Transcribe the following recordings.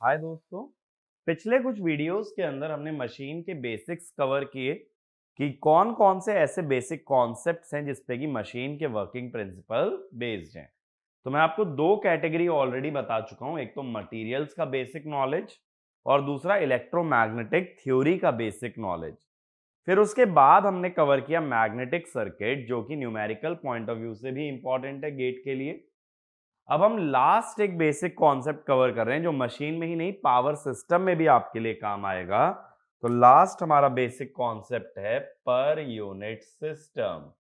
हाय दोस्तों, पिछले कुछ वीडियोस के अंदर हमने मशीन के बेसिक्स कवर किए कि कौन कौन से ऐसे बेसिक कॉन्सेप्ट्स हैं जिसपे कि मशीन के वर्किंग प्रिंसिपल बेस्ड हैं। तो मैं आपको दो कैटेगरी ऑलरेडी बता चुका हूं, एक तो मटेरियल्स का बेसिक नॉलेज और दूसरा इलेक्ट्रोमैग्नेटिक थ्योरी का बेसिक नॉलेज। फिर उसके बाद हमने कवर किया मैग्नेटिक सर्किट, जो कि न्यूमेरिकल पॉइंट ऑफ व्यू से भी इंपॉर्टेंट है गेट के लिए। अब हम लास्ट एक बेसिक कॉन्सेप्ट कवर कर रहे हैं जो मशीन में ही नहीं पावर सिस्टम में भी आपके लिए काम आएगा। तो लास्ट हमारा बेसिक कॉन्सेप्ट है पर यूनिट सिस्टम।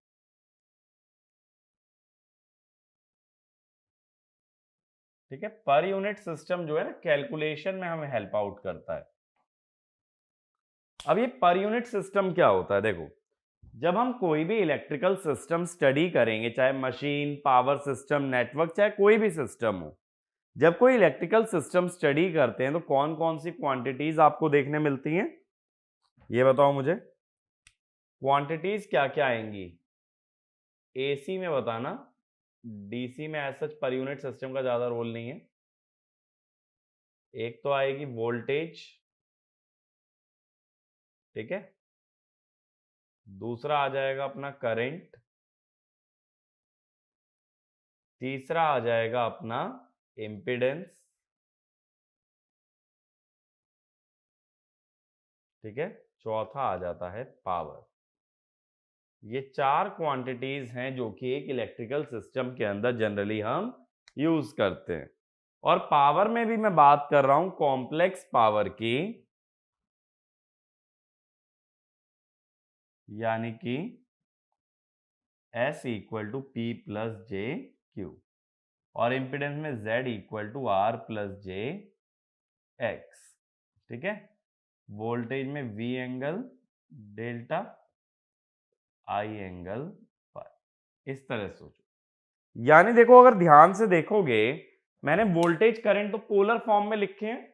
ठीक है, पर यूनिट सिस्टम जो है ना कैलकुलेशन में हमें हेल्प आउट करता है। अब ये पर यूनिट सिस्टम क्या होता है, देखो जब हम कोई भी इलेक्ट्रिकल सिस्टम स्टडी करेंगे, चाहे मशीन, पावर सिस्टम, नेटवर्क, चाहे कोई भी सिस्टम हो, जब कोई इलेक्ट्रिकल सिस्टम स्टडी करते हैं तो कौन कौन सी क्वांटिटीज आपको देखने मिलती हैं, ये बताओ मुझे। क्वांटिटीज क्या क्या आएंगी? एसी में बताना, डीसी में as such per unit system का ज्यादा रोल नहीं है। एक तो आएगी वोल्टेज, ठीक है, दूसरा आ जाएगा अपना करंट, तीसरा आ जाएगा अपना इम्पीडेंस, ठीक है, चौथा आ जाता है पावर। ये चार क्वांटिटीज हैं जो कि एक इलेक्ट्रिकल सिस्टम के अंदर जनरली हम यूज करते हैं। और पावर में भी मैं बात कर रहा हूं कॉम्प्लेक्स पावर की, यानी कि S equal to P plus j Q, और इंपिडेंस में Z equal to R plus j X. ठीक है, वोल्टेज में V angle delta, I angle pi, इस तरह सोचो। यानी देखो, अगर ध्यान से देखोगे, मैंने वोल्टेज करंट तो पोलर फॉर्म में लिखे हैं,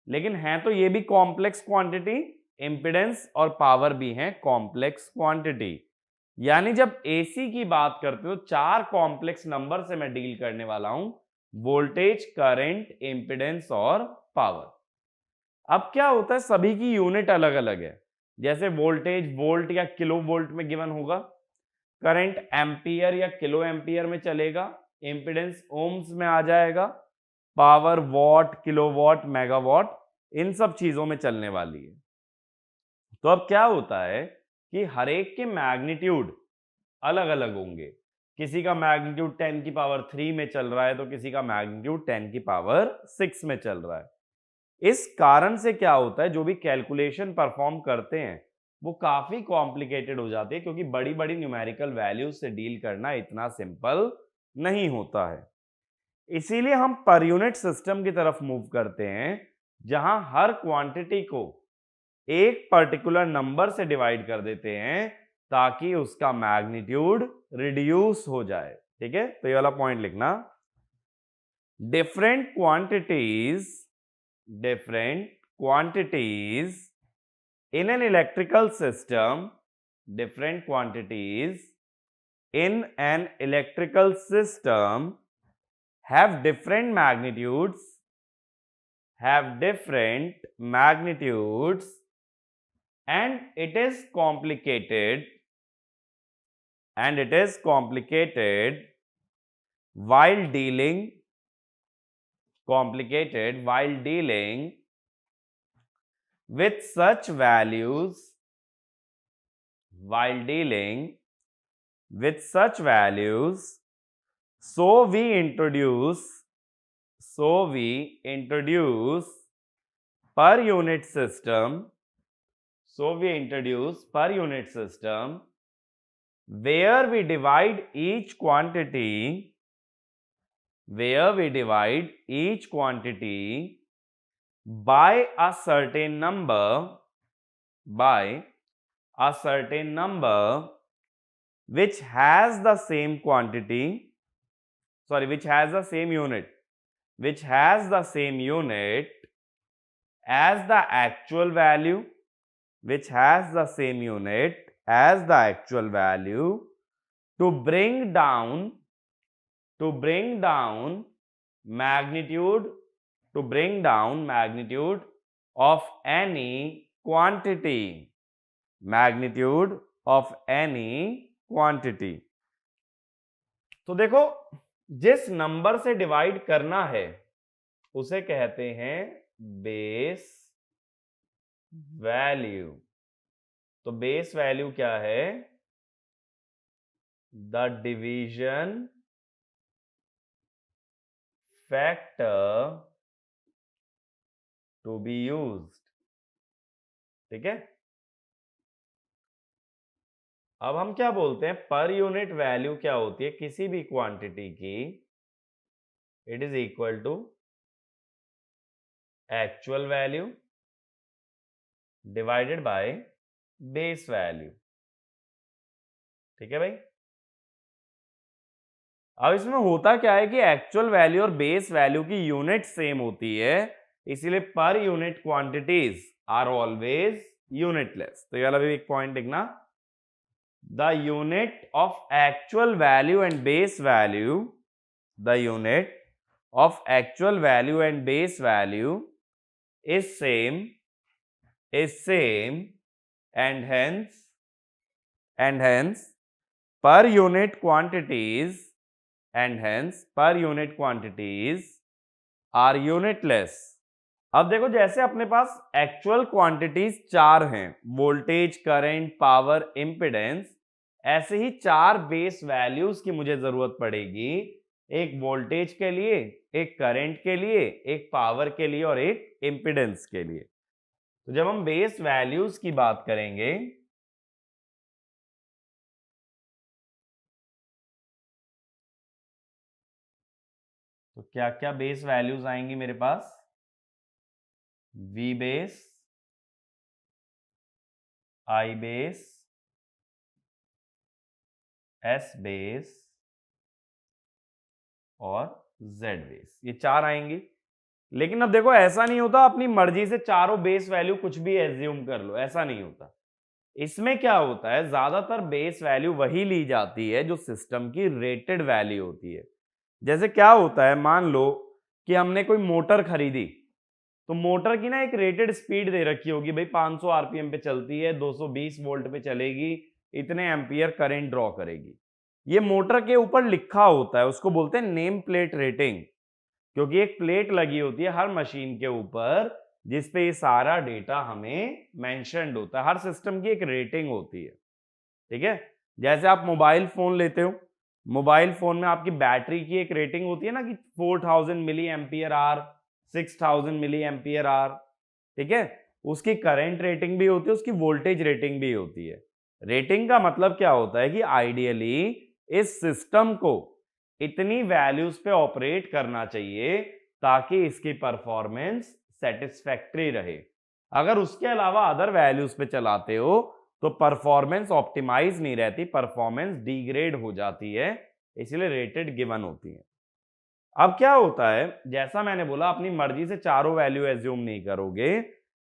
लेकिन हैं तो ये भी कॉम्प्लेक्स क्वांटिटी, इंपिडेंस और पावर भी हैं कॉम्प्लेक्स क्वांटिटी। यानी जब एसी की बात करते हो, चार कॉम्प्लेक्स नंबर से मैं डील करने वाला हूं, वोल्टेज, करंट, इंपिडेंस और पावर। अब क्या होता है, सभी की यूनिट अलग अलग है। जैसे वोल्टेज वोल्ट या किलो वोल्ट में गिवन होगा, करंट एम्पियर या किलो एम्पियर में चलेगा, इंपिडेंस ओम्स में आ जाएगा, पावर वॉट, किलोवाट, मेगावाट, इन सब चीजों में चलने वाली है। तो अब क्या होता है कि हर एक के मैग्नीट्यूड अलग अलग होंगे। किसी का मैग्नीट्यूड 10 की पावर 3 में चल रहा है तो किसी का मैग्नीट्यूड 10 की पावर 6 में चल रहा है। इस कारण से क्या होता है, जो भी कैलकुलेशन परफॉर्म करते हैं वो काफी कॉम्प्लिकेटेड हो जाती है, क्योंकि बड़ी बड़ी न्यूमेरिकल वैल्यूज से डील करना इतना सिंपल नहीं होता है। इसीलिए हम पर यूनिट सिस्टम की तरफ मूव करते हैं, जहां हर क्वांटिटी को एक पर्टिकुलर नंबर से डिवाइड कर देते हैं ताकि उसका मैग्नीट्यूड रिड्यूस हो जाए। ठीक है, तो ये वाला पॉइंट लिखना, different quantities in an electrical system, different quantities in an electrical system have different magnitudes, and it is complicated while dealing with such values, so we introduce per unit system where we divide each quantity by a certain number which has the same unit as the actual value, to bring down magnitude to bring down magnitude of any quantity. Magnitude of any quantity. तो देखो, जिस number से divide करना है उसे कहते हैं base value. तो बेस वैल्यू क्या है? The division factor to be used. ठीक है, अब हम क्या बोलते हैं, पर यूनिट वैल्यू क्या होती है किसी भी क्वांटिटी की? It is equal to actual value divided by base value. ठीक है भाई। अब इसमें होता क्या है कि एक्चुअल वैल्यू और बेस वैल्यू की यूनिट सेम होती है, इसीलिए per unit quantities are always unitless. तो ये वाला भी एक पॉइंट लिखना, the unit of actual value and base value, the unit of actual value and base value is same and hence per unit quantities are unitless। अब देखो, जैसे अपने पास एक्चुअल क्वांटिटीज 4 हैं, वोल्टेज, करंट, पावर, इंपिडेंस, ऐसे ही 4 base values की मुझे जरूरत पड़ेगी, एक वोल्टेज के लिए, एक करंट के लिए, एक पावर के लिए और एक इंपिडेंस के लिए। तो जब हम बेस वैल्यूज की बात करेंगे तो क्या क्या बेस वैल्यूज आएंगी मेरे पास? V base, I base, S base और Z बेस, ये 4 आएंगी। लेकिन अब देखो, ऐसा नहीं होता अपनी मर्जी से चारों बेस वैल्यू कुछ भी एज्यूम कर लो, ऐसा नहीं होता। इसमें क्या होता है, ज्यादातर बेस वैल्यू वही ली जाती है जो सिस्टम की रेटेड वैल्यू होती है। जैसे क्या होता है, मान लो कि हमने कोई मोटर खरीदी, तो मोटर की ना एक रेटेड स्पीड दे रखी होगी, भाई 500 आरपीएम पे चलती है, 220 वोल्ट पे चलेगी, इतने एम्पियर करंट ड्रॉ करेगी। ये मोटर के ऊपर लिखा होता है, उसको बोलते हैं नेम प्लेट रेटिंग, क्योंकि एक प्लेट लगी होती है हर मशीन के ऊपर जिसपे ये सारा डेटा हमें मेंशन्ड होता है। हर सिस्टम की एक रेटिंग होती है। ठीक है, जैसे आप मोबाइल फोन लेते हो, मोबाइल फोन में आपकी बैटरी की एक रेटिंग होती है ना कि 4000 milliampere hour, 6000 milliampere hour. ठीक है, उसकी करंट रेटिंग भी होती है, उसकी वोल्टेज रेटिंग भी होती है। रेटिंग का मतलब क्या होता है कि आइडियली इस सिस्टम को इतनी वैल्यूज पे ऑपरेट करना चाहिए ताकि इसकी परफॉर्मेंस सेटिस्फैक्टरी रहे। अगर उसके अलावा अदर वैल्यूज पे चलाते हो तो परफॉर्मेंस ऑप्टिमाइज नहीं रहती, परफॉर्मेंस डिग्रेड हो जाती है, इसलिए रेटेड गिवन होती है। अब क्या होता है, जैसा मैंने बोला, अपनी मर्जी से चारों वैल्यू एज्यूम नहीं करोगे,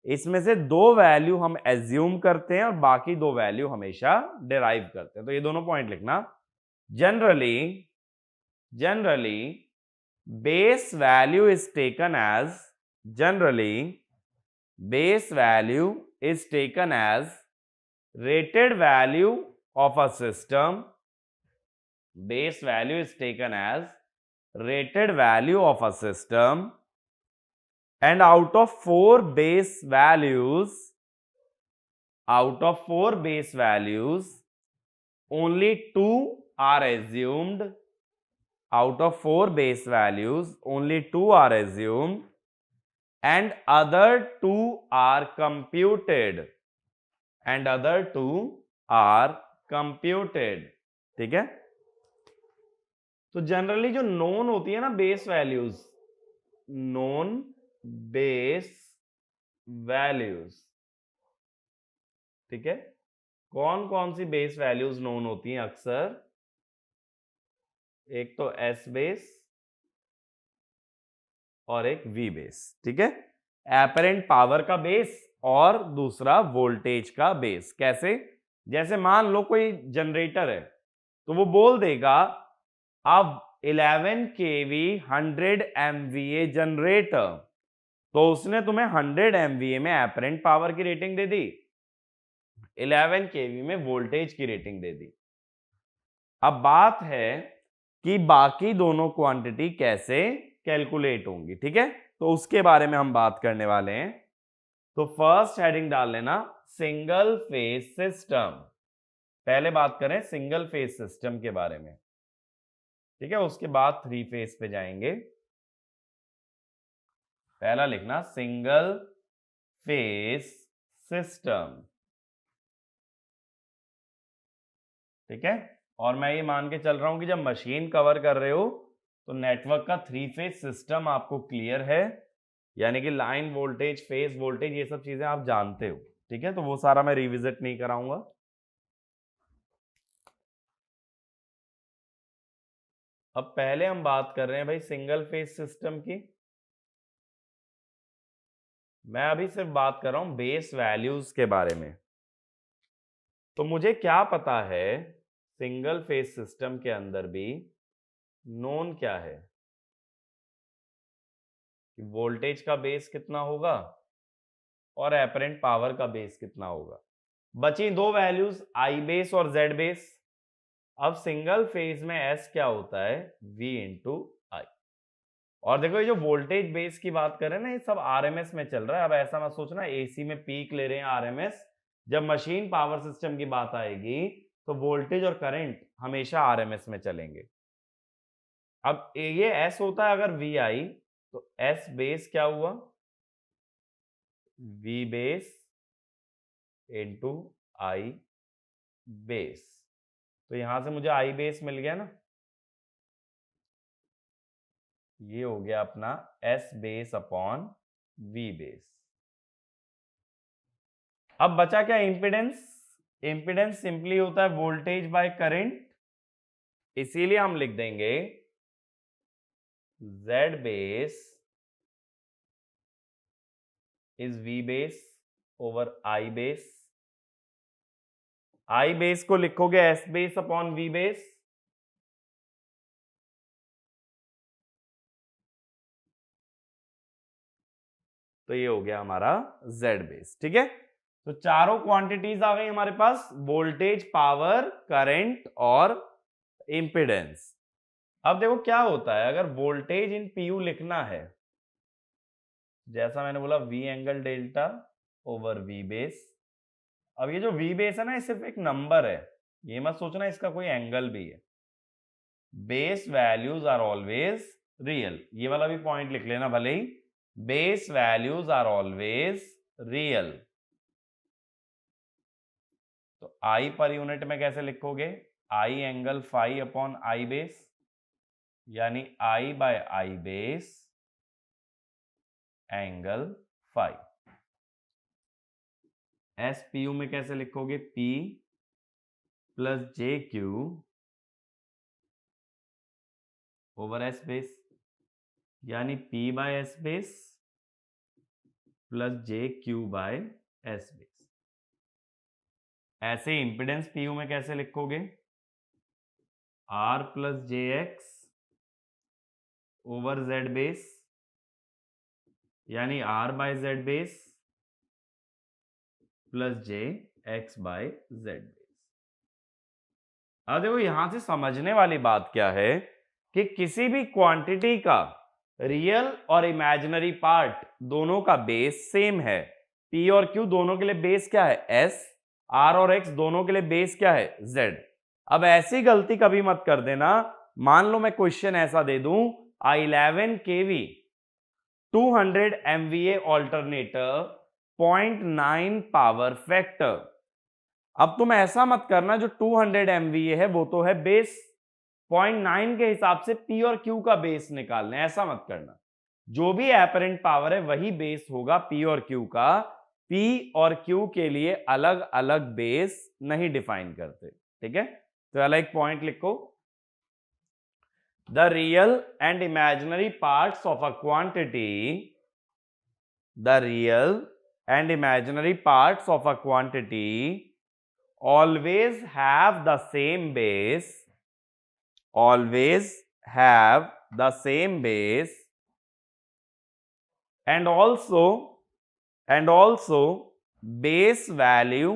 इसमें से 2 वैल्यू हम एज्यूम करते हैं और बाकी 2 वैल्यू हमेशा डिराइव करते हैं। तो ये दोनों पॉइंट लिखना। generally base value is taken as rated value of a system. Base value is taken as rated value of a system, and out of 4 base values, only 2 are assumed. Out of 4 base values, only 2 are assumed and other 2 are computed. ठीक है, तो generally जो known होती है ना base values, known base values, ठीक है, कौन कौन सी बेस वैल्यूज नोन होती हैं अक्सर? एक तो एस बेस और एक वी बेस। ठीक है, एपरेंट पावर का बेस और दूसरा वोल्टेज का बेस। कैसे? जैसे मान लो कोई जनरेटर है तो वो बोल देगा अब 11 kV 100 MVA जनरेटर, तो उसने तुम्हें 100 MVA में एपरेंट पावर की रेटिंग दे दी, 11 kV में वोल्टेज की रेटिंग दे दी। अब बात है कि बाकी दोनों क्वांटिटी कैसे कैलकुलेट होंगी, ठीक है, तो उसके बारे में हम बात करने वाले हैं। तो फर्स्ट हेडिंग डाल लेना सिंगल फेज सिस्टम। पहले बात करें सिंगल फेज सिस्टम के बारे में, ठीक है, उसके बाद 3 फेज पे जाएंगे। पहला लिखना सिंगल फेज सिस्टम, ठीक है। और मैं ये मान के चल रहा हूं कि जब मशीन कवर कर रहे हो तो नेटवर्क का 3 फेज सिस्टम आपको क्लियर है, यानी कि लाइन वोल्टेज, फेज वोल्टेज, ये सब चीजें आप जानते हो, ठीक है, तो वो सारा मैं रिविजिट नहीं कराऊंगा। अब पहले हम बात कर रहे हैं भाई सिंगल फेज सिस्टम की। मैं अभी सिर्फ बात कर रहा हूं बेस वैल्यूज के बारे में। तो मुझे क्या पता है सिंगल फेज सिस्टम के अंदर भी नोन क्या है कि वोल्टेज का बेस कितना होगा और एपरेंट पावर का बेस कितना होगा। बची दो वैल्यूज आई बेस और जेड बेस। अब सिंगल फेज में एस क्या होता है, V इंटू आई। और देखो ये जो वोल्टेज बेस की बात करें ना, ये सब आरएमएस में चल रहा है। अब ऐसा मत सोचना एसी में पीक ले रहे हैं आरएमएस। जब मशीन पावर सिस्टम की बात आएगी तो वोल्टेज और करंट हमेशा आरएमएस में चलेंगे। अब ये एस होता है अगर वी आई, तो एस बेस क्या हुआ, वी बेस इंटू आई बेस। तो यहां से मुझे आई बेस मिल गया ना, ये हो गया अपना S base upon V base. अब बचा क्या, इंपिडेंस। इंपिडेंस सिंपली होता है वोल्टेज बाय करंट, इसीलिए हम लिख देंगे Z base is V base over I base. I base को लिखोगे S base upon V base, तो ये हो गया हमारा Z बेस, ठीक है। तो चारों क्वांटिटीज आ गई हमारे पास, वोल्टेज, पावर, करंट और इंपिडेंस। अब देखो क्या होता है अगर वोल्टेज इन पीयू लिखना है, जैसा मैंने बोला V angle delta over V base. अब ये जो V बेस है ना, ये सिर्फ एक नंबर है, ये मत सोचना इसका कोई एंगल भी है। Base values are always real, ये वाला भी पॉइंट लिख लेना भले ही, base values are always real. तो I पर यूनिट में कैसे लिखोगे, I angle phi upon I base, यानी I by I base angle phi. S P U में कैसे लिखोगे, P plus j Q over S base, यानी P by S base plus j Q by S base. ऐसे impedance PU में कैसे लिखोगे, R plus j X over Z base, यानी R by Z base plus j X by Z base. अब देखो यहां से समझने वाली बात क्या है कि किसी भी क्वांटिटी का रियल और इमेजिनरी पार्ट दोनों का बेस सेम है। P और Q दोनों के लिए बेस क्या है, S। R और X दोनों के लिए बेस क्या है, Z। अब ऐसी गलती कभी मत कर देना, मान लो मैं क्वेश्चन ऐसा दे दूं, 11 kV 200 MVA alternator 0.9 power factor. अब तुम ऐसा मत करना, जो 200 MVA है वो तो है बेस, 0.9 के हिसाब से P और Q का बेस निकालना है, ऐसा मत करना। जो भी एपरेंट पावर है वही बेस होगा P और Q का। P और Q के लिए अलग अलग बेस नहीं डिफाइन करते, ठीक है। तो अलग एक पॉइंट लिखो, the real and imaginary parts of a quantity, the real and imaginary parts of a quantity always have the same base, always have the same base and also and also base value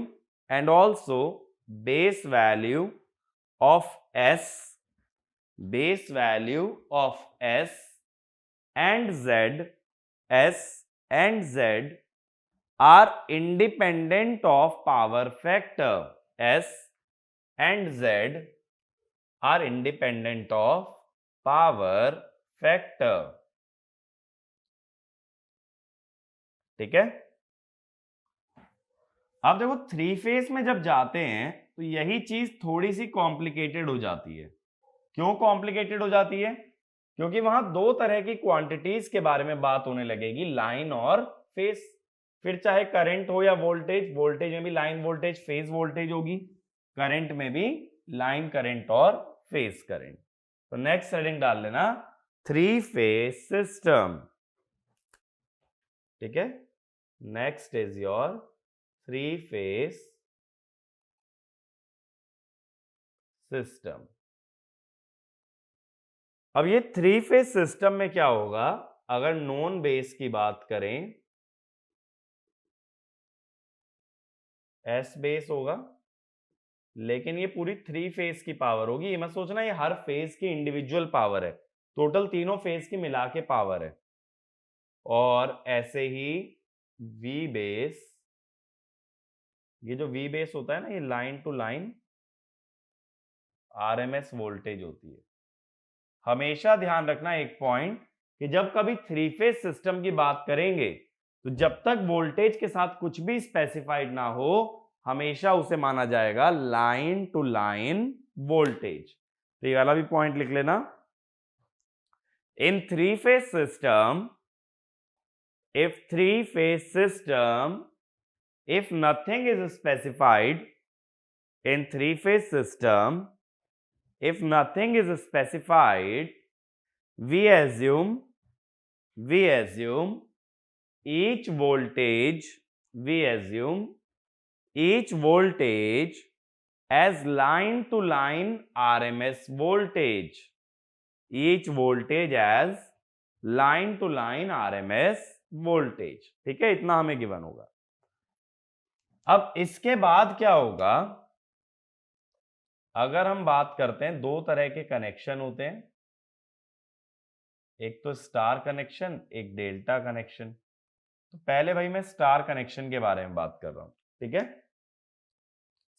of s and z are independent of power factor. S and z are independent of power factor. ठीक है। अब देखो three phase में जब जाते हैं तो यही चीज थोड़ी सी कॉम्प्लिकेटेड हो जाती है। क्यों कॉम्प्लिकेटेड हो जाती है? क्योंकि वहां दो तरह की क्वांटिटीज के बारे में बात होने लगेगी, लाइन और फेज। फिर चाहे करंट हो या वोल्टेज, वोल्टेज में भी लाइन वोल्टेज फेज वोल्टेज होगी, करंट में भी लाइन करंट और फेज करंट। तो नेक्स्ट हेडिंग डाल लेना थ्री फेज सिस्टम। ठीक है, next is your three phase system. अब ये थ्री फेज सिस्टम में क्या होगा, अगर नॉन बेस की बात करें, एस बेस होगा, लेकिन ये पूरी थ्री फेज की पावर होगी। ये मत सोचना ये हर फेज की इंडिविजुअल पावर है, टोटल तीनों फेज की मिला के पावर है। और ऐसे ही वी बेस, ये जो वी बेस होता है ना, ये line to line RMS voltage होती है। हमेशा ध्यान रखना एक पॉइंट कि जब कभी थ्री फेज सिस्टम की बात करेंगे तो जब तक वोल्टेज के साथ कुछ भी स्पेसिफाइड ना हो, हमेशा उसे माना जाएगा लाइन टू लाइन वोल्टेज। तो ये वाला भी पॉइंट लिख लेना। In three phase system, if three phase system, if nothing is specified in three phase system, if nothing is specified, we assume each voltage as line to line RMS voltage, each voltage as line to line RMS voltage. ठीक है, इतना हमें given होगा। अब इसके बाद क्या होगा, अगर हम बात करते हैं, दो तरह के कनेक्शन होते हैं, एक तो स्टार कनेक्शन, एक डेल्टा कनेक्शन। तो पहले भाई मैं स्टार कनेक्शन के बारे में बात कर रहा हूं। ठीक है,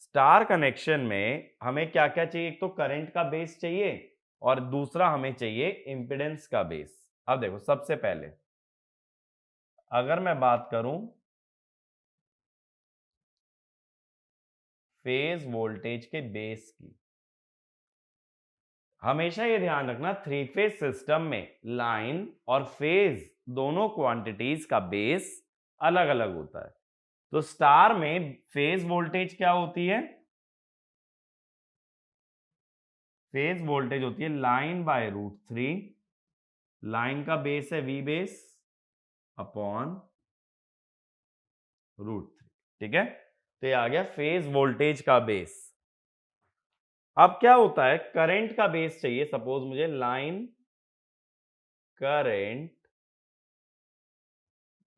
स्टार कनेक्शन में हमें क्या क्या चाहिए, एक तो करंट का बेस चाहिए और दूसरा हमें चाहिए इंपेडेंस का बेस। अब देखो, सबसे पहले अगर मैं बात करूं फेज वोल्टेज के बेस की, हमेशा ये ध्यान रखना थ्री फेज सिस्टम में लाइन और फेज दोनों क्वांटिटीज का बेस अलग अलग होता है। तो स्टार में फेज वोल्टेज क्या होती है, फेज वोल्टेज होती है लाइन बाय √3, लाइन का बेस है वी बेस अपॉन √3। ठीक है, तो ये आ गया फेज वोल्टेज का बेस। अब क्या होता है, करंट का बेस चाहिए, सपोज मुझे line current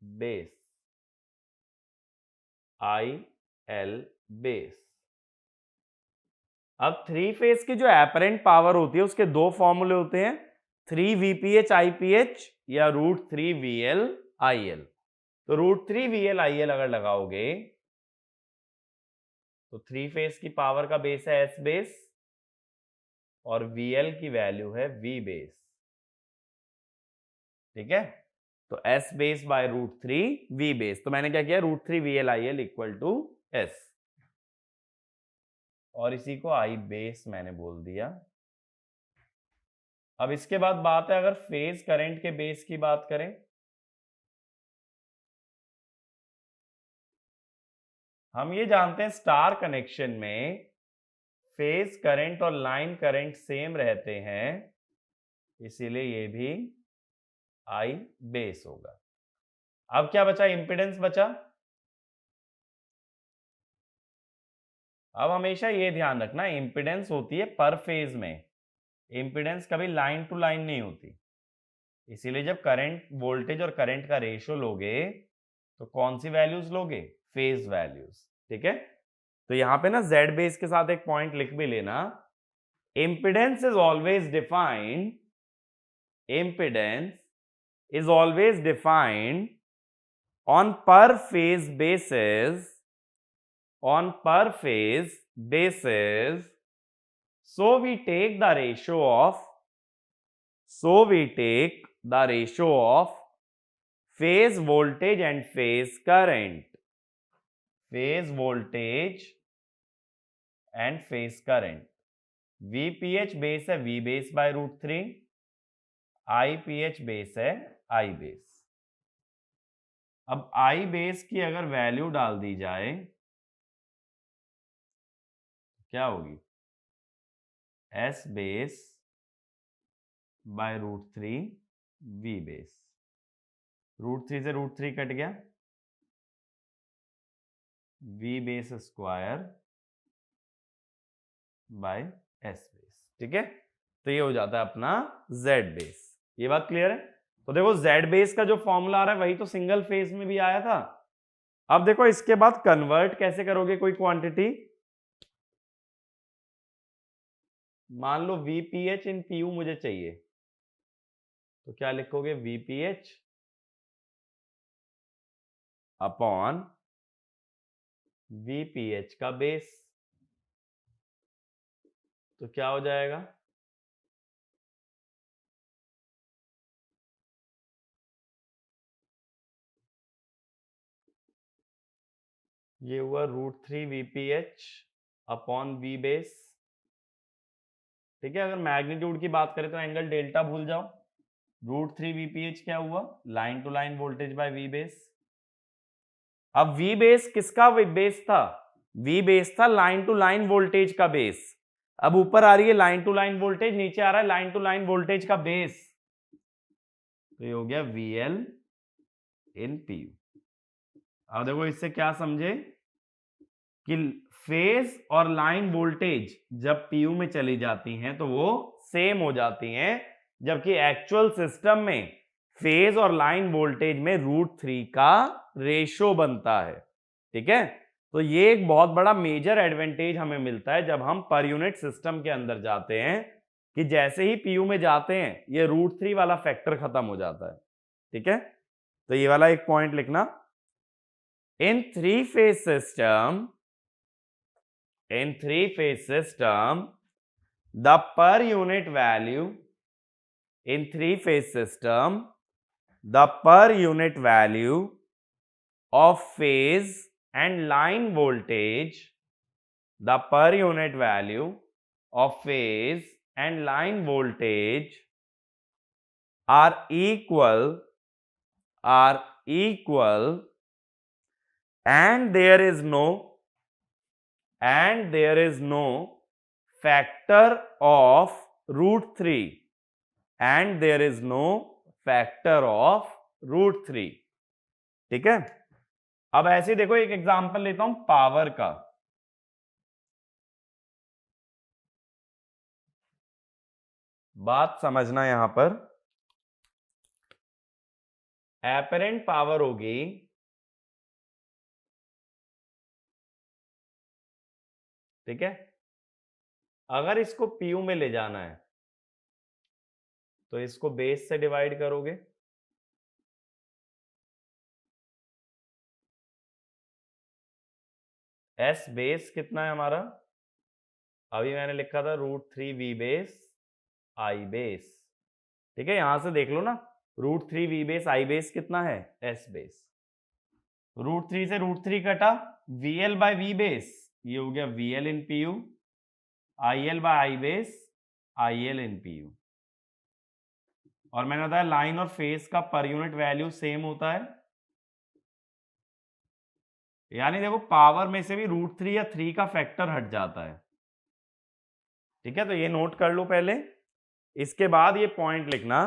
base IL base. अब थ्री फेज की जो एपरेंट पावर होती है उसके दो फॉर्मूले होते हैं, 3 VPH IPH या √3 VL IL। तो √3 VL IL अगर लगाओगे तो थ्री फेज की पावर का बेस है S बेस और VL की वैल्यू है V बेस। ठीक है, तो S base by √3 V base. तो मैंने क्या किया, √3 VL IL equal to S, और इसी को I बेस मैंने बोल दिया। अब इसके बाद बात है, अगर फेज करंट के बेस की बात करें, हम ये जानते हैं स्टार कनेक्शन में फेज करंट और लाइन करंट सेम रहते हैं, इसीलिए ये भी I बेस होगा। अब क्या बचा, इंपेडेंस बचा। अब हमेशा ये ध्यान रखना, इंपेडेंस होती है पर फेज में, इंपेडेंस कभी लाइन टू लाइन नहीं होती। इसीलिए जब करंट वोल्टेज और करंट का रेशियो लोगे तो कौन सी वैल्यूज लोगे? Phase values. ठीक है, तो यहां पे ना जेड बेस के साथ एक पॉइंट लिख भी लेना, impedance is always defined, impedance is always defined on per phase basis, on per phase basis, so we take the ratio of, so we take the ratio of phase voltage and phase current, phase voltage and phase current। VPH base है V base by √3, IPH base है I base. अब I base की अगर value डाल दी जाए क्या होगी? S base by √3 V base. √3 से √3 कट गया, V base square by S base. ठीक है, तो ये हो जाता है अपना Z बेस। ये बात क्लियर है? तो देखो Z बेस का जो फॉर्मूला आ रहा है वही तो सिंगल फेज में भी आया था। अब देखो इसके बाद कन्वर्ट कैसे करोगे कोई क्वांटिटी? मान लो VPH इन PU मुझे चाहिए, तो क्या लिखोगे? VPH अपॉन VPH का बेस, तो क्या हो जाएगा? ये हुआ √3 VPH अपॉन V बेस। ठीक है, अगर मैग्नीट्यूड की बात करें तो एंगल डेल्टा भूल जाओ। √3 VPH क्या हुआ? Line to line voltage by V base. अब V बेस किसका बेस था? V बेस था लाइन टू लाइन वोल्टेज का बेस। अब ऊपर आ रही है लाइन टू लाइन वोल्टेज, नीचे आ रहा है लाइन टू लाइन वोल्टेज का बेस, तो ये हो गया VL इन PU। अब देखो इससे क्या समझे कि फेज और लाइन वोल्टेज जब PU में चली जाती हैं तो वो सेम हो जाती हैं, जबकि एक्चुअल सिस्टम में फेज और लाइन वोल्टेज में √3 का रेशो बनता है। ठीक है, तो ये एक बहुत बड़ा मेजर एडवांटेज हमें मिलता है जब हम पर यूनिट सिस्टम के अंदर जाते हैं, कि जैसे ही PU में जाते हैं ये √3 वाला फैक्टर खत्म हो जाता है। ठीक है, तो ये वाला एक पॉइंट लिखना। In three phase system, in three-phase system, the per unit value, in three-phase system, the per unit value of phase and line voltage, the per unit value of phase and line voltage are equal, and there is no factor of √3, and there is no factor of √3। ठीक है, अब ऐसे देखो एक example लेता हूं power का। बात समझना, यहां पर एपरेंट पावर होगी ठीक है, अगर इसको PU में ले जाना है तो इसको बेस से डिवाइड करोगे, S बेस कितना है हमारा? अभी मैंने लिखा था √3 V बेस I बेस। ठीक है, यहां से देख लो ना, √3 V बेस I बेस कितना है? S base. √3 से √3 कटा, VL बाय V बेस, ये हो गया VL in PU, IL by I base, IL in PU। और मैंने बताया लाइन और फेस का पर यूनिट वैल्यू सेम होता है, यानी देखो पावर में से भी √3 या 3 का फैक्टर हट जाता है। ठीक है, तो ये नोट कर लो पहले। इसके बाद ये पॉइंट लिखना,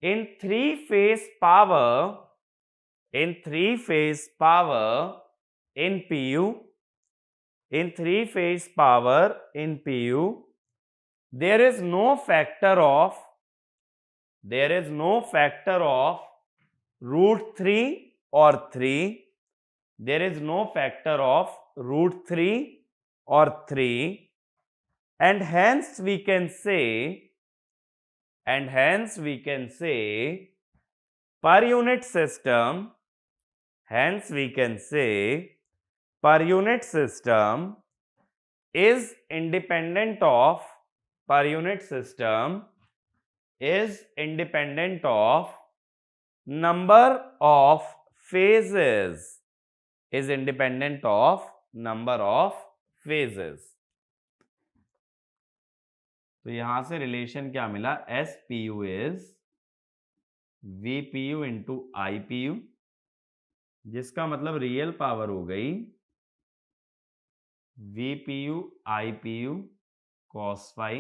in three phase power in PU, in three phase power in PU, there is no factor of there is no factor of √3 or 3, there is no factor of √3 or 3, and hence we can say per unit system, hence we can say per unit system is independent of, per unit system is independent of number of phases, is independent of number of phases. तो यहां से relation क्या मिला, SPU is VPU into IPU, जिसका मतलब real power हो गई VPU IPU cos phi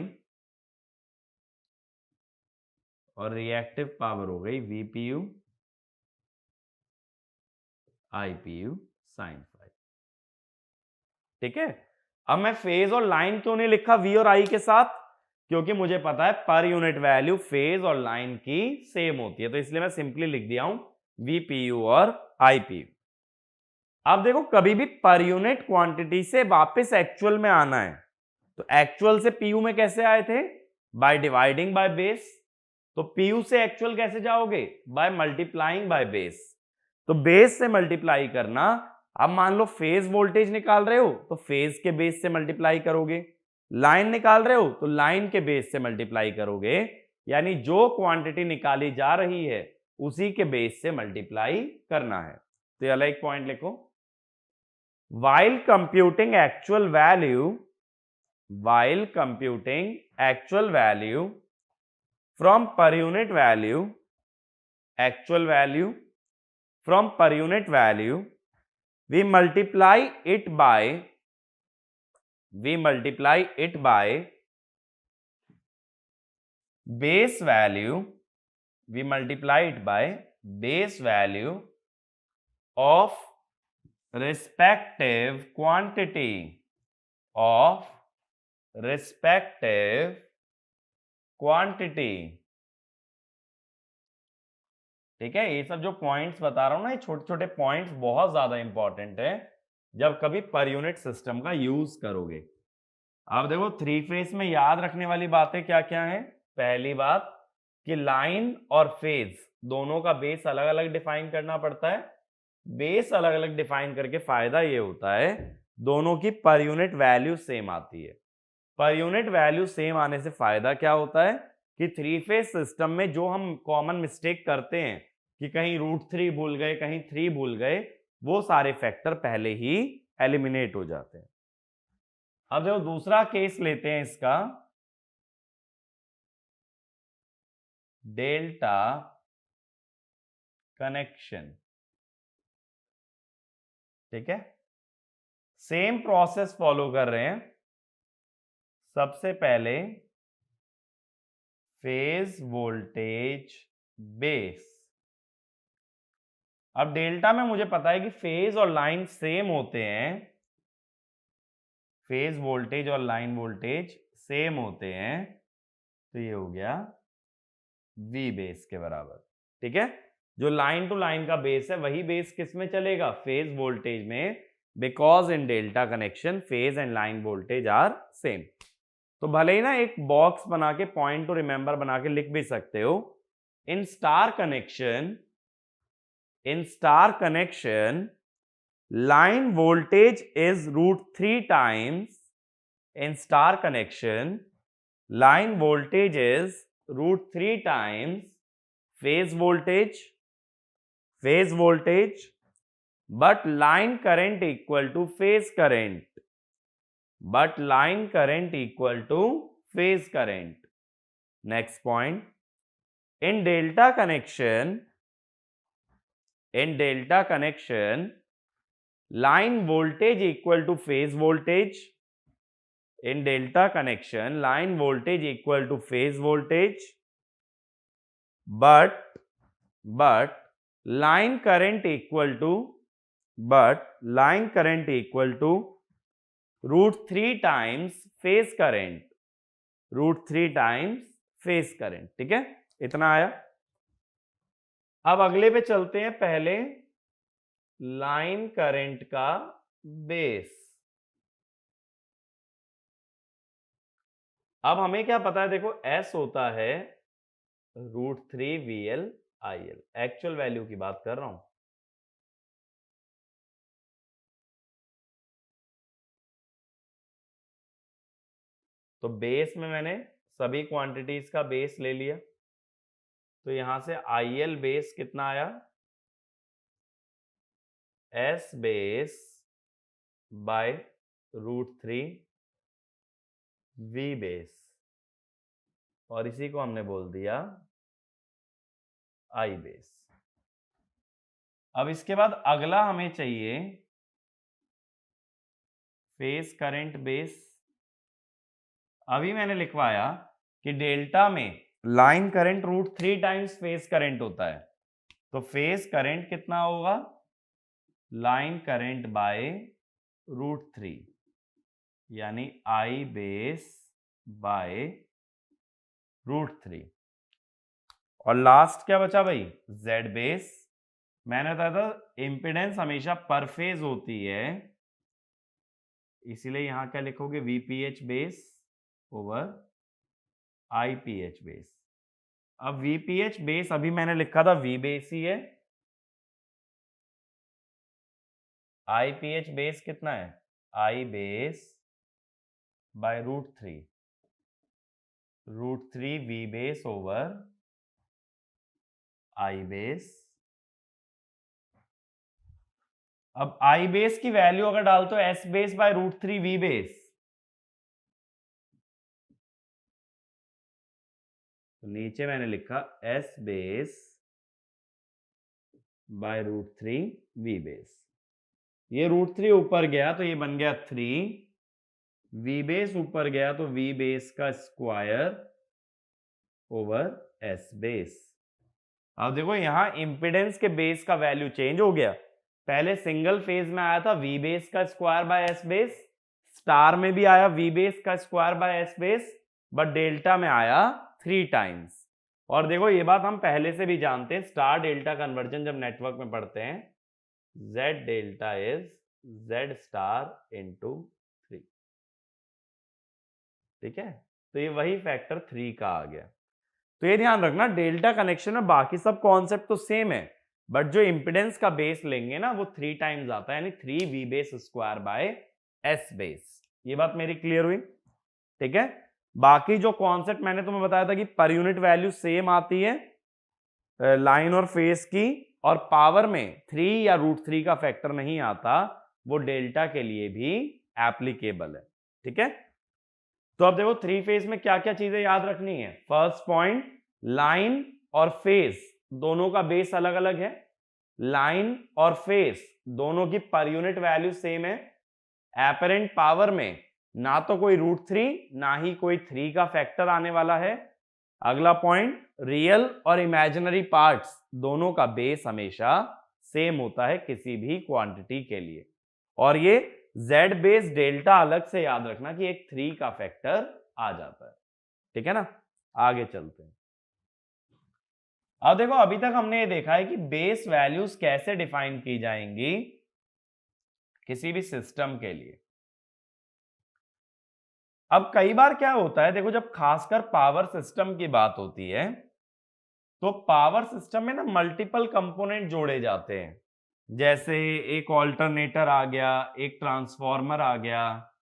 और रिएक्टिव पावर हो गई VPU IPU sin phi। ठीक है, अब मैं फेज और लाइन क्यों नहीं लिखा V और I के साथ, क्योंकि मुझे पता है पर यूनिट वैल्यू फेज और लाइन की सेम होती है, तो इसलिए मैं सिंपली लिख दिया हूं VPU और IPU। अब देखो, कभी भी पर यूनिट क्वांटिटी से वापस एक्चुअल में आना है, तो एक्चुअल से PU में कैसे आए थे, बाय डिवाइडिंग बाय बेस। तो PU से एक्चुअल कैसे जाओगे, बाय मल्टीप्लाइंग बाय बेस। तो बेस से मल्टीप्लाई करना, अब मान लो फेज वोल्टेज निकाल रहे हो तो फेज के बेस से मल्टीप्लाई करोगे, लाइन निकाल रहे हो तो लाइन के बेस से मल्टीप्लाई करोगे, यानी जो क्वांटिटी निकाली जा रही है उसी के बेस से मल्टीप्लाई करना है। तो ये एक पॉइंट लिखो, while computing actual value from per unit value, actual value from per unit value, we multiply it by base value, we multiply it by base value of respective quantity, of respective quantity। ठीक है, ये सब जो points बता रहा हूं ना, ये छोटे छोटे पॉइंट्स बहुत ज्यादा इंपॉर्टेंट है जब कभी पर यूनिट सिस्टम का यूज करोगे। अब देखो, थ्री फेज में याद रखने वाली बातें क्या क्या है। पहली बात कि लाइन और फेज दोनों का बेस अलग अलग डिफाइन करना पड़ता है। बेस अलग अलग डिफाइन करके फायदा ये होता है दोनों की पर यूनिट वैल्यू सेम आती है। पर यूनिट वैल्यू सेम आने से फायदा क्या होता है कि थ्री फेज सिस्टम में जो हम कॉमन मिस्टेक करते हैं कि कहीं √3 भूल गए, कहीं 3 भूल गए, वो सारे फैक्टर पहले ही एलिमिनेट हो जाते हैं। अब जो दूसरा केस लेते हैं इसका, डेल्टा कनेक्शन। ठीक है, सेम प्रोसेस फॉलो कर रहे हैं। सबसे पहले फेज वोल्टेज बेस। अब डेल्टा में मुझे पता है कि फेज और लाइन सेम होते हैं, फेज वोल्टेज और लाइन वोल्टेज सेम होते हैं, तो ये हो गया V बेस के बराबर। ठीक है, जो लाइन टू लाइन का बेस है वही बेस किस में चलेगा, फेज वोल्टेज में, because in delta connection phase and line voltage are same. तो भले ही ना एक बॉक्स बना के पॉइंट टू रिमेंबर बना के लिख भी सकते हो, in star connection line voltage is √3 times, in star connection line voltage is √3 times phase voltage, but line current equal to phase current, next point, in delta connection line voltage equal to phase voltage, in delta connection line voltage equal to phase voltage, but line current equal to √3 times phase current, ठीक है। इतना आया। अब अगले पे चलते हैं, पहले लाइन करंट का बेस। अब हमें क्या पता है, देखो S होता है √3 VL/IL, एक्चुअल वैल्यू की बात कर रहा हूं। तो बेस में मैंने सभी क्वांटिटीज का बेस ले लिया, तो यहां से IL बेस कितना आया, S base by √3 V base, और इसी को हमने बोल दिया I बेस। अब इसके बाद अगला हमें चाहिए फेज करंट बेस। अभी मैंने लिखवाया कि डेल्टा में line current √3 times phase current होता है, तो फेज करंट कितना होगा, लाइन करंट बाय √3, यानी I बेस बाय √3। और लास्ट क्या बचा भाई, Z बेस। मैंने बताया था इंपेडेंस हमेशा पर फेज होती है, इसीलिए यहां क्या लिखोगे, VPH base over IPH base. अब VPH बेस अभी मैंने लिखा था V बेस ही है, IPH बेस कितना है, I base by √3 V base over I base. अब I बेस की वैल्यू अगर डालते हो S base by √3 V base, तो नीचे मैंने लिखा S base by √3 V base. ये √3 ऊपर गया तो ये बन गया 3, V बेस ऊपर गया तो V बेस का स्क्वायर ओवर S बेस। अब देखो यहां इंपेडेंस के बेस का वैल्यू चेंज हो गया, पहले सिंगल फेज में आया था V बेस का square by S base, star में भी आया V बेस का square by S base, but delta में आया 3 टाइम्स। और देखो ये बात हम पहले से भी जानते हैं, स्टार डेल्टा कन्वर्जन जब नेटवर्क में पढ़ते हैं, Z delta is Z star into 3, ठीक है। तो ये वही फैक्टर 3 का आ गया। तो ये ध्यान रखना, डेल्टा कनेक्शन में बाकी सब कॉन्सेप्ट तो सेम है, बट जो इंपेडेंस का बेस लेंगे ना वो 3 टाइम्स आता है, यानी 3V base square by S base. ये बात मेरी क्लियर हुई, ठीक है। बाकी जो कॉन्सेप्ट मैंने तुम्हें बताया था कि पर यूनिट वैल्यू सेम आती है लाइन और फेस की, और पावर में 3 या √3 का फैक्टर नहीं आता, वो डेल्टा के लिए भी एप्लीकेबल है, ठीक है। तो अब देखो 3 फेज में क्या क्या चीजें याद रखनी है। फर्स्ट पॉइंट, लाइन और फेस दोनों का बेस अलग अलग है, लाइन और फेस दोनों की पर यूनिट वैल्यू सेम है, एपरेंट पावर में ना तो कोई √3 ना ही कोई 3 का फैक्टर आने वाला है। अगला पॉइंट, रियल और इमेजिनरी पार्ट्स दोनों का बेस हमेशा सेम होता है किसी भी क्वांटिटी के लिए। और ये Z बेस डेल्टा अलग से याद रखना कि एक 3 का फैक्टर आ जाता है, ठीक है ना। आगे चलते हैं। अब देखो अभी तक हमने ये देखा है कि बेस वैल्यूज कैसे डिफाइन की जाएंगी किसी भी सिस्टम के लिए। अब कई बार क्या होता है, देखो जब खासकर पावर सिस्टम की बात होती है, तो पावर सिस्टम में ना मल्टीपल कंपोनेंट जोड़े जाते हैं, जैसे एक ऑल्टरनेटर आ गया, एक ट्रांसफॉर्मर आ गया,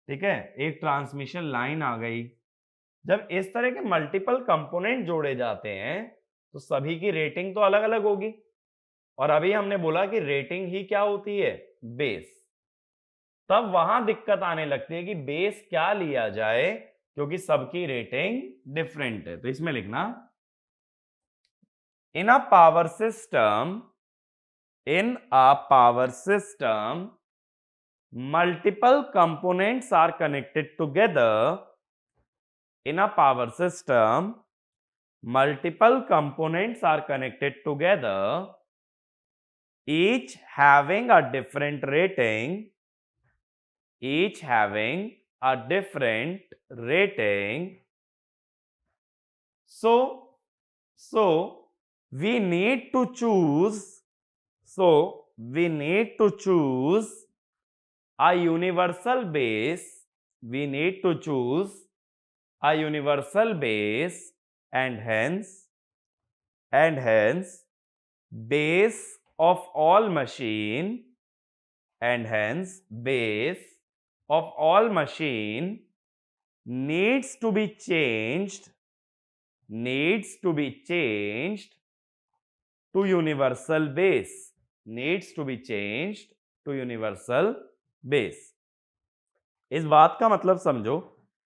ठीक है, एक ट्रांसमिशन लाइन आ गई। जब इस तरह के मल्टीपल कंपोनेंट जोड़े जाते हैं तो सभी की रेटिंग तो अलग अलग होगी, और अभी हमने बोला कि रेटिंग ही क्या होती है, बेस। तब वहां दिक्कत आने लगती है कि बेस क्या लिया जाए, क्योंकि सबकी रेटिंग डिफरेंट है। तो इसमें लिखना, in a power system, in a power system, multiple components are connected together. In a power system, multiple components are connected together, each having a different rating, each having a different rating. So So we need to choose a universal base. We need to choose a universal base, and hence base of all machine, and hence base of all machine needs to be changed to universal base, इस बात का मतलब समझो,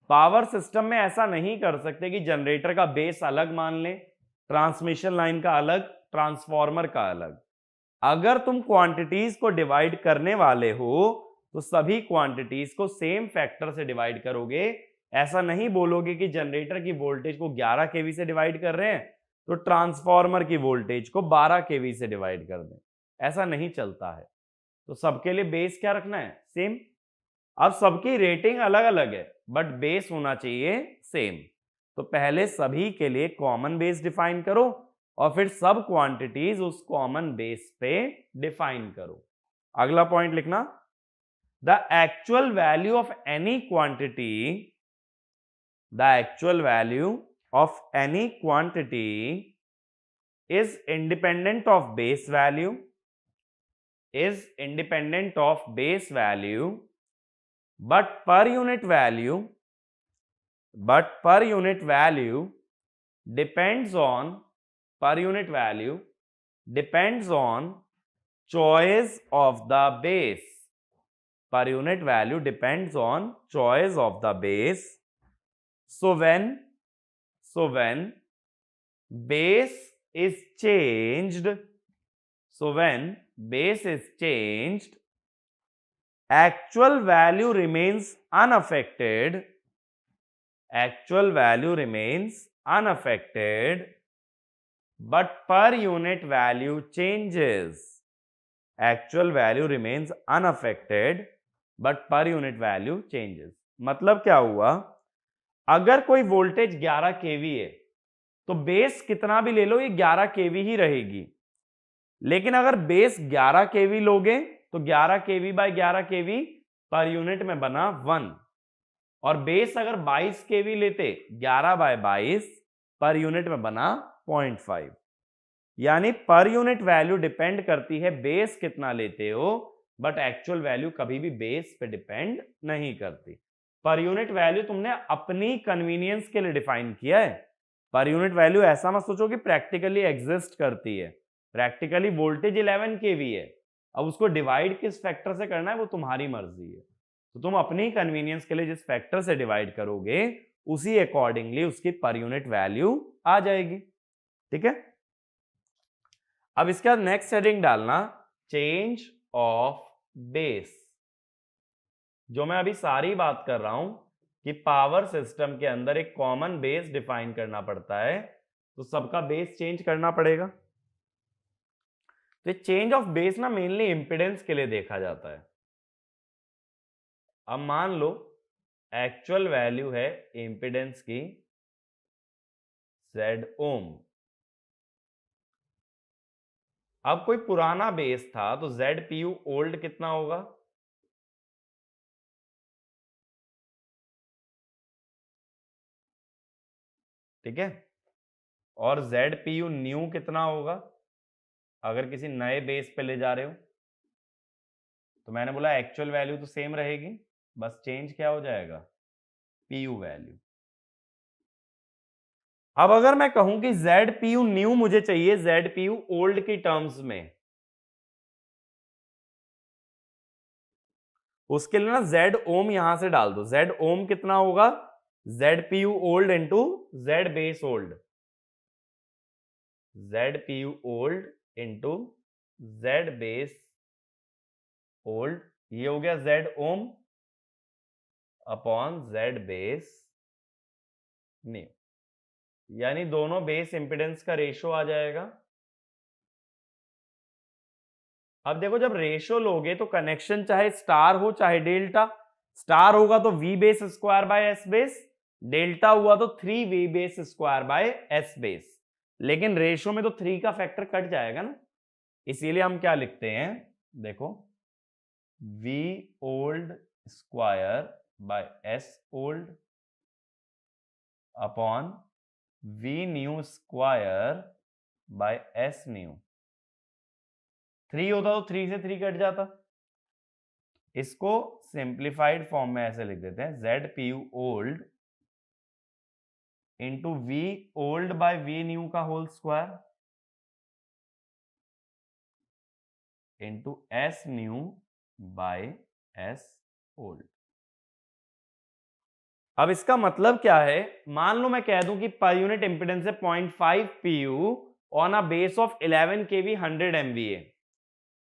power system में ऐसा नहीं कर सकते कि जनरेटर का बेस अलग मान लें, ट्रांसमिशन लाइन का अलग, ट्रांसफॉर्मर का अलग। अगर तुम क्वांटिटीज को डिवाइड करने वाले हो तो सभी क्वांटिटीज को सेम फैक्टर से डिवाइड करोगे। ऐसा नहीं बोलोगे कि जनरेटर की वोल्टेज को 11 केवी से डिवाइड कर रहे हैं तो ट्रांसफॉर्मर की वोल्टेज को 12 केवी से डिवाइड कर दें, ऐसा नहीं चलता है। तो सबके लिए बेस क्या रखना है? सेम। अब सबकी रेटिंग अलग अलग है बट बेस होना चाहिए सेम। तो पहले सभी के लिए कॉमन बेस डिफाइन करो और फिर सब क्वांटिटीज उस कॉमन बेस पे डिफाइन करो। अगला पॉइंट लिखना, the actual value of any quantity is independent of base value, but per unit value depends on choice of the base. Per unit value depends on choice of the base. So when base is changed, actual value remains unaffected, but per unit value changes. Actual value remains unaffected but per unit value changes. मतलब क्या हुआ, अगर कोई voltage 11 केवी है तो base कितना भी ले लो ये 11 केवी ही रहेगी। लेकिन अगर बेस 11 केवी लोगे तो 11 केवी बाय 11 केवी पर यूनिट में बना 1, और बेस अगर 22 केवी लेते 11 बाय 22 पर यूनिट में बना 0.5। यानी पर यूनिट वैल्यू डिपेंड करती है बेस कितना लेते हो, बट एक्चुअल वैल्यू कभी भी बेस पे डिपेंड नहीं करती। पर यूनिट वैल्यू तुमने अपनी कन्वीनियंस के लिए डिफाइन किया है। पर यूनिट वैल्यू ऐसा मत सोचो कि प्रैक्टिकली एग्जिस्ट करती है। प्रैक्टिकली वोल्टेज 11 केवी है, अब उसको डिवाइड किस फैक्टर से करना है वो तुम्हारी मर्जी है। तो तुम अपनी कन्वीनियंस के लिए जिस फैक्टर से डिवाइड करोगे उसी अकॉर्डिंगली उसकी पर यूनिट वैल्यू आ जाएगी। ठीक है, अब इसके बाद नेक्स्ट हेडिंग डालना चेंज ऑफ बेस। जो मैं अभी सारी बात कर रहा हूं कि पावर सिस्टम के अंदर एक कॉमन बेस डिफाइन करना पड़ता है, तो सबका बेस चेंज करना पड़ेगा। तो चेंज ऑफ बेस ना मेनली इंपीडेंस के लिए देखा जाता है। अब मान लो एक्चुअल वैल्यू है इंपीडेंस की Z ओम। अब कोई पुराना बेस था तो ZPU ओल्ड कितना होगा? ठीक है, और ZPU न्यू कितना होगा अगर किसी नए बेस पे ले जा रहे हो? तो मैंने बोला एक्चुअल वैल्यू तो सेम रहेगी, बस चेंज क्या हो जाएगा? PU value. अब अगर मैं कहूं कि ZPU न्यू मुझे चाहिए ZPU ओल्ड की टर्म्स में, उसके लिए ना Z ओम यहां से डाल दो। Z ओम कितना होगा? ZPU old into Z base old, ZPU old into Z base old, ये हो गया Z ओम अपॉन Z बेस न्यू। यानी दोनों बेस इंपीडेंस का रेशो आ जाएगा। अब देखो जब रेशो लोगे तो कनेक्शन चाहे स्टार हो चाहे डेल्टा, स्टार होगा तो V base square by S base, delta हुआ तो 3V base square by S base. लेकिन रेशो में तो 3 का फैक्टर कट जाएगा ना, इसीलिए हम क्या लिखते हैं, देखो V old square by S old upon V new square by S new. 3 होता तो 3 से 3 कट जाता। इसको सिंप्लीफाइड फॉर्म में ऐसे लिख देते हैं, Z PU old into V old by V new का whole square into S new by S old। अब इसका मतलब क्या है, मान लो मैं कह दूं कि पर यूनिट इंपेडेंस है 0.5 pu on a base of 11 kV 100 MVA।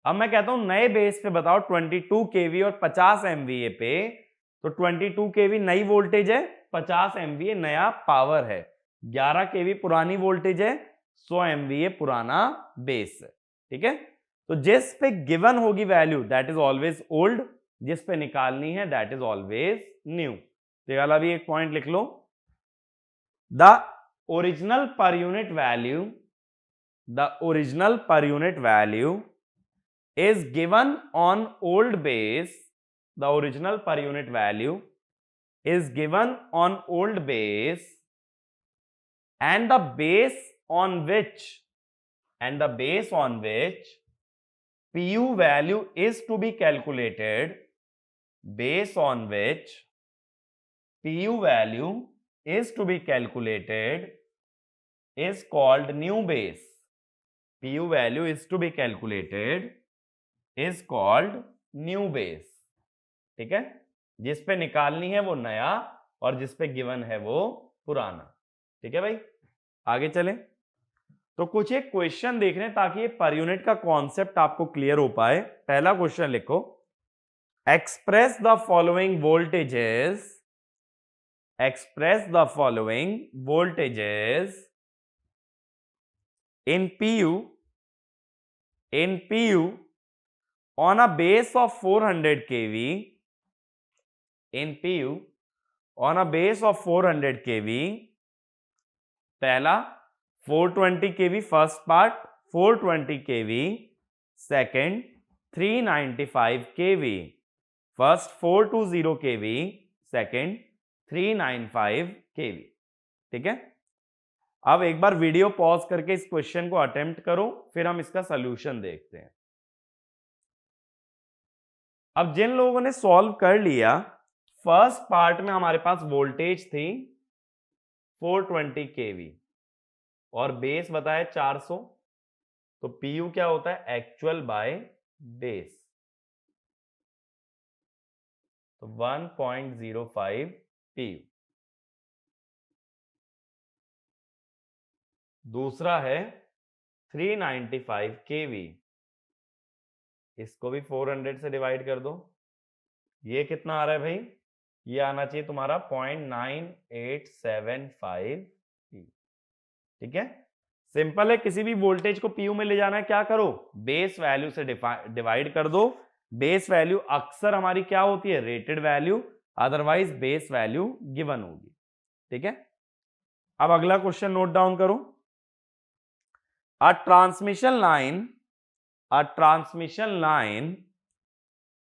अब मैं कहता हूं नए बेस पे बताओ 22 kV और 50 MVA पे, तो 22 kV नई वोल्टेज है, 50 MVA नया पावर है, 11 kV पुरानी वोल्टेज है, 100 MVA पुराना बेस है। ठीक है, तो जिस पे गिवन होगी value that is always old, जिस पे निकालनी है दैट इज ऑलवेज न्यू। तो ये वाला भी एक पॉइंट लिख लो, the original per unit value, the original per unit value is given on old base, the original per unit value is given on old base and the base on which pu value is to be calculated, base on which pu value is to be calculated is called new base, pu value is to be calculated is called new base। ठीक है, जिस पे निकालनी है वो नया और जिस पे गिवन है वो पुराना। ठीक है भाई, आगे चलें। तो कुछ एक क्वेश्चन देख रहे हैं ताकि ये पर यूनिट का कॉन्सेप्ट आपको क्लियर हो पाए। पहला क्वेश्चन लिखो, express the following voltages, express the following voltages in PU on a base of 400 kV, in PU on a base of 400 kV। पहला 420 kV first part, 420 kV second 395 kV, first 420 kV second 395 kV। ठीक है, अब एक बार video pause करके इस question को attempt करो, फिर हम इसका सॉल्यूशन देखते हैं। अब जिन लोगों ने सॉल्व कर लिया, फर्स्ट पार्ट में हमारे पास वोल्टेज थी 420 kV और बेस बताया 400, तो PU क्या होता है, एक्चुअल बाय बेस, तो 1.05 PU। दूसरा है 395 kV, इसको भी 400 से डिवाइड कर दो, ये कितना आ रहा है भाई, ये आना चाहिए तुम्हारा 0.9875 PU। ठीक है, सिंपल है, किसी भी वोल्टेज को PU में ले जाना है, क्या करो, बेस वैल्यू से डिवाइड कर दो। बेस वैल्यू अक्सर हमारी क्या होती है, rated value, otherwise base value given होगी। ठीक है, अब अगला क्वेश्चन नोट डाउन करो। अ transmission line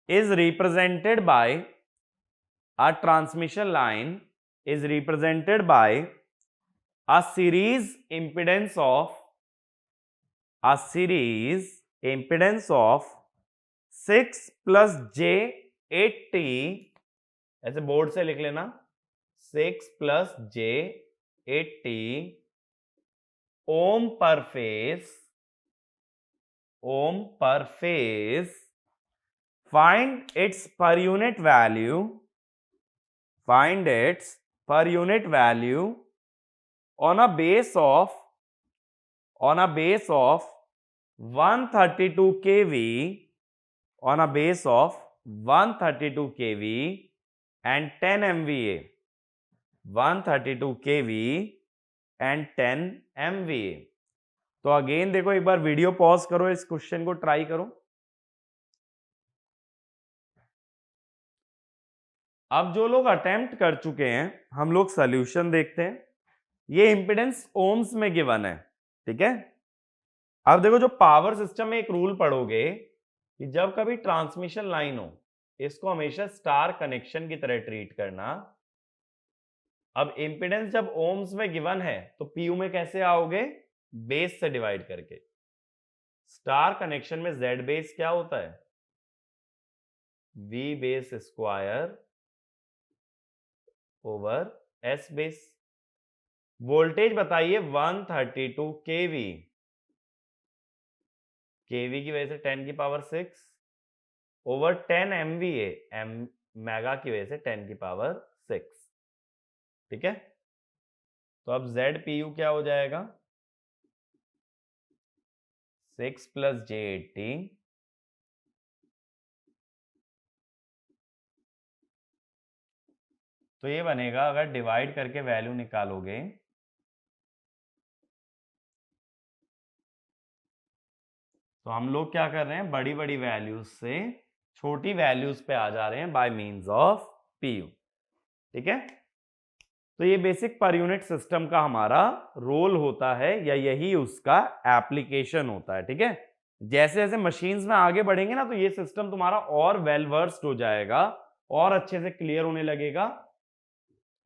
is represented by a transmission line is represented by a series impedance of 6 plus j 8t, ऐसे बोर्ड से लिख लेना, 6 plus j 8t ओम पर phase, find its per unit value on a base of 132 kV, on a base of 132 kV and 10 MVA, 132 kV and 10 MVA। तो again देखो, एक बार video pause करो, इस क्वेश्चन को ट्राई करो। अब जो लोग अटेम्प्ट कर चुके हैं, हम लोग सॉल्यूशन देखते हैं। ये इंपेडेंस ओम्स में गिवन है, ठीक है। अब देखो जो पावर सिस्टम में एक रूल पढ़ोगे कि जब कभी ट्रांसमिशन लाइन हो इसको हमेशा स्टार कनेक्शन की तरह ट्रीट करना। अब इंपेडेंस जब ओम्स में गिवन है तो पीयू में कैसे आओगे, बेस से डिवाइड करके। स्टार कनेक्शन में जेड बेस क्या होता है, V base square over S base. Voltage बताइए 132 केवी, केवी की वजह से 10 की पावर 6 ओवर 10 MVA, मेगा की वजह से 10 की पावर 6। ठीक है, तो अब जेड पी यू क्या हो जाएगा, 6 + J80 तो ये बनेगा, अगर डिवाइड करके वैल्यू निकालोगे तो हम लोग क्या कर रहे हैं, बड़ी बड़ी वैल्यूज से छोटी वैल्यूज पे आ जा रहे हैं बाय मींस ऑफ पीयू। ठीक है, तो ये बेसिक पर यूनिट सिस्टम का हमारा रोल होता है या यही उसका एप्लीकेशन होता है। ठीक है, जैसे जैसे मशीन्स में आगे बढ़ेंगे ना तो ये सिस्टम तुम्हारा और वेल वर्स्ड हो जाएगा और अच्छे से क्लियर होने लगेगा।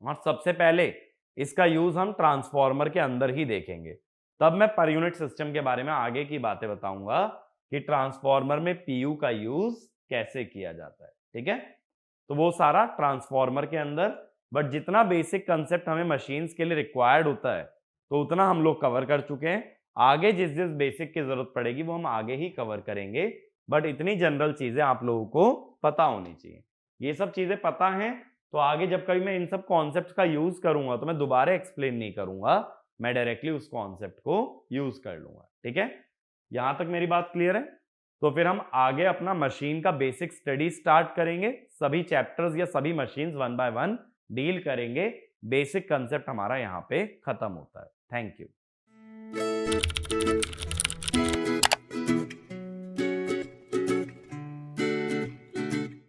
और सबसे पहले इसका यूज हम ट्रांसफार्मर के अंदर ही देखेंगे, तब मैं पर यूनिट सिस्टम के बारे में आगे की बातें बताऊंगा कि ट्रांसफार्मर में पीयू का यूज कैसे किया जाता है। ठीक है, तो वो सारा ट्रांसफार्मर के अंदर, बट जितना बेसिक कंसेप्ट हमें मशीन्स के लिए रिक्वायर्ड होता है तो उतना हम लोग कवर कर चुके हैं। आगे जिस जिस बेसिक की जरूरत पड़ेगी वो हम आगे ही कवर करेंगे, बट इतनी जनरल चीजें आप लोगों को पता होनी चाहिए। ये सब चीजें पता हैं तो आगे जब कभी मैं इन सब कॉन्सेप्ट का यूज करूंगा तो मैं दोबारा एक्सप्लेन नहीं करूंगा, मैं डायरेक्टली उस कॉन्सेप्ट को यूज कर लूंगा। ठीक है, यहां तक मेरी बात क्लियर है? तो फिर हम आगे अपना मशीन का बेसिक स्टडी स्टार्ट करेंगे, सभी चैप्टर्स या सभी मशीन्स 1 बाय 1 डील करेंगे। बेसिक कंसेप्ट हमारा यहाँ पे खत्म होता है। Thank you.